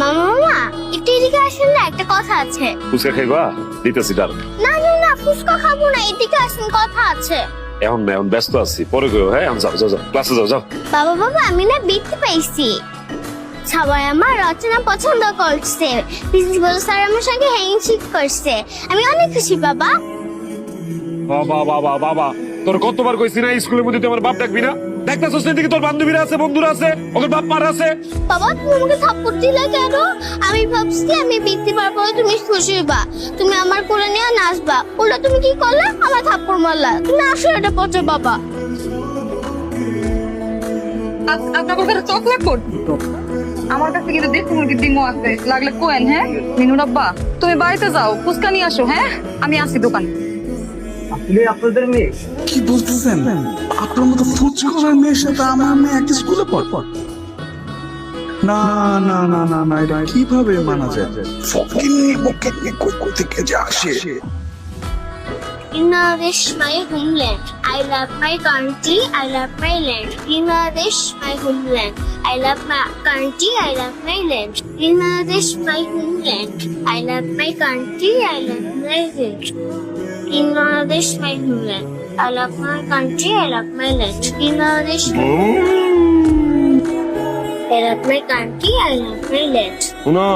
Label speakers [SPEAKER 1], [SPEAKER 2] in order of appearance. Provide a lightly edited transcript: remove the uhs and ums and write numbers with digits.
[SPEAKER 1] মামা মামা একটু এদিকে আসেন না, একটা কথা আছে।
[SPEAKER 2] ফুচকা খাইবা? দিতেছি ডাল।
[SPEAKER 1] না না না, ফুচকা খাবো না, এদিকে আসেন, কথা আছে।
[SPEAKER 2] এখন না, এখন ব্যস্ত আছি, পরে গো। হ্যাঁ, এখন যাও যাও যাও, ক্লাসে যাও যাও।
[SPEAKER 1] বাবা বাবা, আমি না বৃত্তি পাইছি। সবাই আমার রচনা পছন্দ করছে, প্রিন্সিপাল স্যার আমার সঙ্গে হ্যান্ডশেক করছে, আমি অনেক খুশি বাবা।
[SPEAKER 2] বাবা বাবা বাবা, তোর কতবার কইছি না স্কুলের মধ্যে তুই আমার বাপ ডাকবি না? দেখতাছস না দিকে তোর বান্ধবীরা আছে, বন্ধুরা আছে, ওদের বাপ মার আছে।
[SPEAKER 1] বাবা তুমি আমাকে থাপ্পড় দিলে কেন? আমি ভাবছি আমি বৃত্তি পাওয়ার পরে তুমি খুশি হইবা, তুমি আমার কোলে নিয়ে নাচবা, ওটা তুমি কি করলে? আমার থাপ্পড় মারলা। তুমি আসো এটা পচে বাবা।
[SPEAKER 3] আপনার কাছে চকলেট বোর্ড আমার কাছে কিন্তু দেশি মুরগির ডিমও আছে, লাগলে কোয়েন। হ্যাঁ মিনুর আব্বা, তুমি বাড়িতে যাও, ফুচকা নিয়ে আসো। হ্যাঁ আমি আসি দোকানে।
[SPEAKER 4] আপনি আপনাদের মেয়ে?
[SPEAKER 5] কি বলতেছেন? আপনার মতো ফুচকার মেয়ের সাথে আমার মেয়ে এক স্কুলে পড়? না না না না না, এটা কিভাবে মানা যায়? ফকিন্নির পক্ষে কই থেকে যে আসে।
[SPEAKER 1] Bangladesh, my homeland. I love my country. I love my land. Bangladesh, my homeland. I love my country. I love my land. Bangladesh, my homeland. I love my country. I love my land. Bangladesh, my homeland. I love my country. I love my land. Bangladesh, I love my country. I love my land.
[SPEAKER 2] শুনো,